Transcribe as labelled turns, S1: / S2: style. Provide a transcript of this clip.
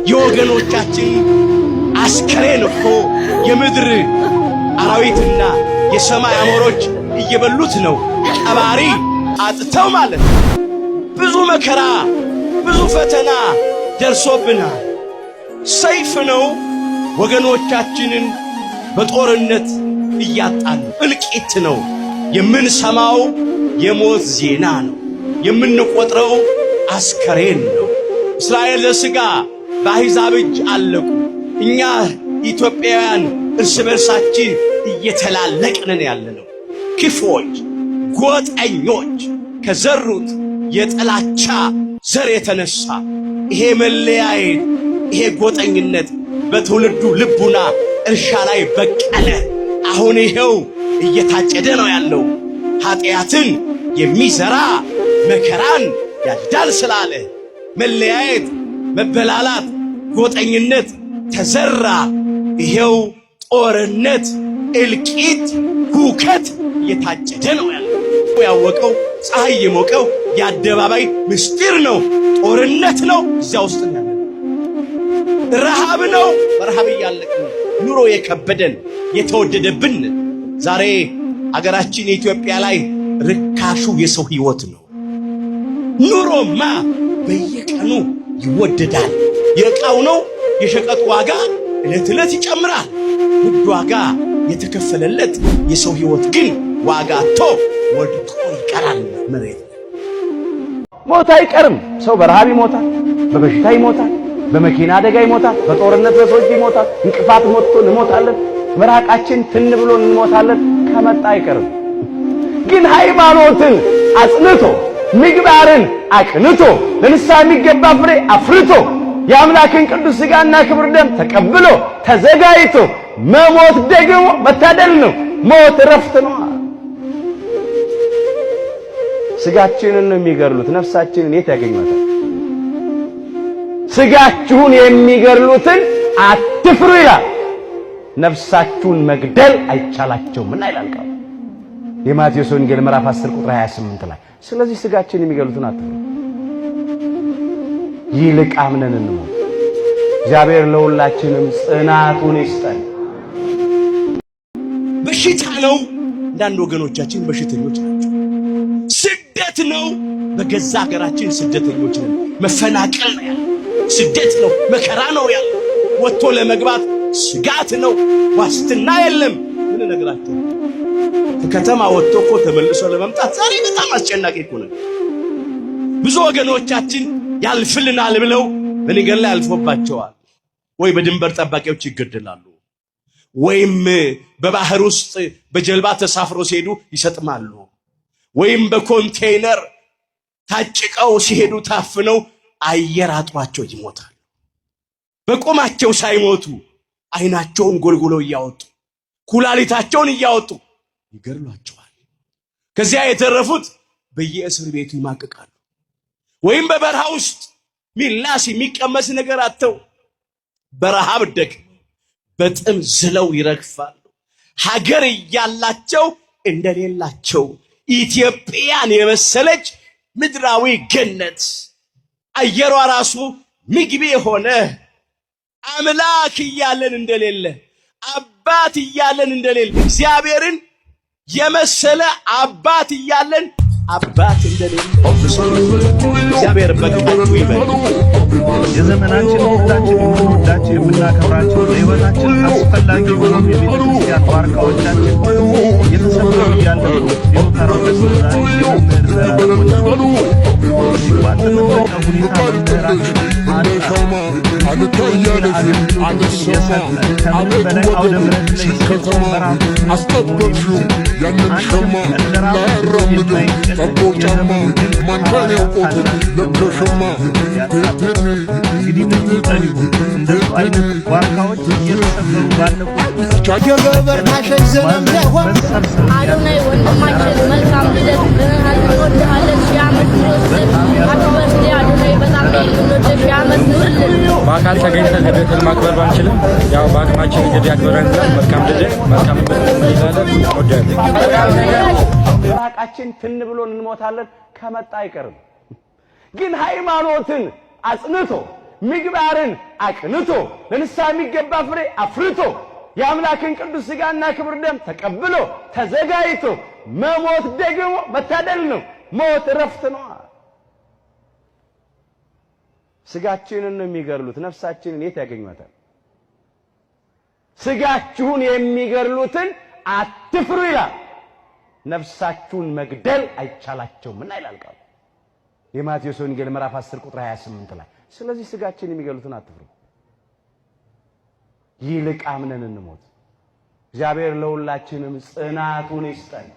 S1: የወገኖቻችን አስከሬን እኮ የምድር አራዊትና የሰማይ አሞሮች እየበሉት ነው። ቀባሪ አጥተው ማለት ብዙ መከራ ብዙ ፈተና ደርሶብናል። ሰይፍ ነው ወገኖቻችንን በጦርነት እያጣን፣ እልቂት ነው የምንሰማው፣ የሞት ዜና ነው የምንቆጥረው፣ አስከሬን ነው። እስራኤል ለሥጋ በአሕዛብ እጅ አለቁ። እኛ ኢትዮጵያውያን እርስ በርሳችን እየተላለቅንን ያለነው ክፎች፣ ጎጠኞች ከዘሩት የጥላቻ ዘር የተነሳ ይሄ መለያየት፣ ይሄ ጎጠኝነት በትውልዱ ልቡና እርሻ ላይ በቀለ። አሁን ይሄው እየታጨደ ነው ያለው። ኃጢአትን የሚዘራ መከራን ያጭዳል ስላለ መለያየት፣ መበላላት፣ ጎጠኝነት ተዘራ። ይሄው ጦርነት፣ እልቂት፣ ሁከት እየታጨደ ነው ያለው። ያወቀው ፀሐይ የሞቀው የአደባባይ ምስጢር ነው። ጦርነት ነው እዚያ ውስጥ ያለ። ረሃብ ነው፣ በረሃብ እያለቅን ኑሮ የከበደን የተወደደብን። ዛሬ አገራችን ኢትዮጵያ ላይ ርካሹ የሰው ሕይወት ነው። ኑሮማ በየቀኑ ይወደዳል። የዕቃው ነው የሸቀጡ ዋጋ ዕለት ዕለት ይጨምራል። ውድ ዋጋ የተከፈለለት የሰው ሕይወት ግን ዋጋ አጥቶ ወድቆ ይቀራል መሬት።
S2: ሞት አይቀርም። ሰው በረሃብ ይሞታል፣ በበሽታ ይሞታል፣ በመኪና አደጋ ይሞታል፣ በጦርነት በሰዎች ይሞታል። እንቅፋት ሞቶ እንሞታለን። መራቃችን ትን ብሎ እንሞታለን። ከመጣ አይቀርም። ግን ሃይማኖትን አጽንቶ ምግባርን አቅንቶ ለንስሐ የሚገባ ፍሬ አፍርቶ የአምላክን ቅዱስ ሥጋና ክቡር ደም ተቀብሎ ተዘጋጅቶ መሞት ደግሞ መታደል ነው። ሞት እረፍት ነው። ሥጋችንን ነው የሚገድሉት፣ ነፍሳችንን የት ያገኟታል? ሥጋችሁን የሚገድሉትን አትፍሩ ይላል። ነፍሳችሁን መግደል አይቻላቸውምና ይላል ቃሉ የማቴዎስ ወንጌል ምዕራፍ 10 ቁጥር 28 ላይ። ስለዚህ ሥጋችንን የሚገድሉትን አትፍሩ፣ ይልቅ አምነን እንሞት። እግዚአብሔር ለሁላችንም ጽናቱን ይስጠን።
S1: በሽታ ነው፣ አንዳንድ ወገኖቻችን በሽተኞች ናቸው። ስደት ነው፣ በገዛ ሀገራችን ስደተኞች ነን። መፈናቀል ነው ያለው፣ ስደት ነው፣ መከራ ነው ያለው። ወጥቶ ለመግባት ስጋት ነው፣ ዋስትና የለም። ምን ነገራቸው? ከከተማ ወጥቶ እኮ ተመልሶ ለመምጣት ዛሬ በጣም አስጨናቂ እኮ ነው። ብዙ ወገኖቻችን ያልፍልናል ብለው በነገር ላይ አልፎባቸዋል። ወይ በድንበር ጠባቂዎች ይገደላሉ፣ ወይም በባህር ውስጥ በጀልባ ተሳፍሮ ሲሄዱ ይሰጥማሉ፣ ወይም በኮንቴይነር ታጭቀው ሲሄዱ ታፍነው አየር አጥሯቸው ይሞታሉ። በቆማቸው ሳይሞቱ አይናቸውን ጎልጉለው እያወጡ ኩላሊታቸውን እያወጡ ይገድሏቸዋል። ከዚያ የተረፉት በየእስር ቤቱ ይማቅቃሉ፣ ወይም በበረሃ ውስጥ ሚላስ የሚቀመስ ነገር አጥተው በረሃብ ደግሞ በጥም ዝለው ይረግፋሉ። ሀገር እያላቸው እንደሌላቸው ኢትዮጵያን የመሰለች ምድራዊ ገነት አየሯ ራሱ ምግብ የሆነ አምላክ እያለን እንደሌለ አባት እያለን እንደሌለ እግዚአብሔርን የመሰለ አባት እያለን አባት እንደሌለ እግዚአብሔር በግባቱ ይበል።
S3: የዘመናችን ሁላችን የምንወዳቸው የምናከብራቸው ለሕይወታችን አስፈላጊ የሆኑ የቤተክርስቲያን ዋርካዎቻችን እየተሰበሩ እያለ የሙከራው ዛሬ የመምህር ዘላለሞች ባልተጠበቀ ሁኔታ መምህራችን ከምንም በላይ አውደ ምሕረት ላይ ሲገጽም በራሱ ያንን ሸማ ያረሙ ጠቦጫማ ማንታን ያውቆት ለብሸማ እንግዲህ ምንጠሪው እንደሱ አይነት ዋርካዎች እየተሰበሩ ባለቁ
S4: ቻገበር ማሸይ ዘለም ለሆን
S5: አዶናይ ወንድማችን መልካም ልደት እንወድሃለን። ሺህ ዓመት ይወስድ አክበር አዶናይ በጣም እንወድህ። ሺህ ዓመት ኑርልን።
S6: በአካል ተገኝተን ልደትን ማክበር ባንችልም ያው በአቅማችን እንግዲህ አክብረን መልካም ልደት መልካም እንይዛለን። እንወዳለን።
S2: ራቃችን ትን ብሎን እንሞታለን። ከመጣ አይቀርም። ግን ሃይማኖትን አጽንቶ ምግባርን አቅንቶ ለንስሐ የሚገባ ፍሬ አፍርቶ የአምላክን ቅዱስ ሥጋና ክቡር ደም ተቀብሎ ተዘጋጅቶ መሞት ደግሞ መታደል ነው። ሞት እረፍት ነው። ሥጋችንን ነው የሚገድሉት፣ ነፍሳችንን የት ያገኟታል? ሥጋችሁን የሚገድሉትን አትፍሩ ይላል። ነፍሳችሁን መግደል አይቻላቸውምና ይላል ቃሉ የማቴዎስ ወንጌል ምዕራፍ 10 ቁጥር 28 ላይ። ስለዚህ ሥጋችንን የሚገድሉትን አትፍሩ፣ ይልቅ አምነን እንሞት። እግዚአብሔር ለሁላችንም ጽናቱን ይስጠን።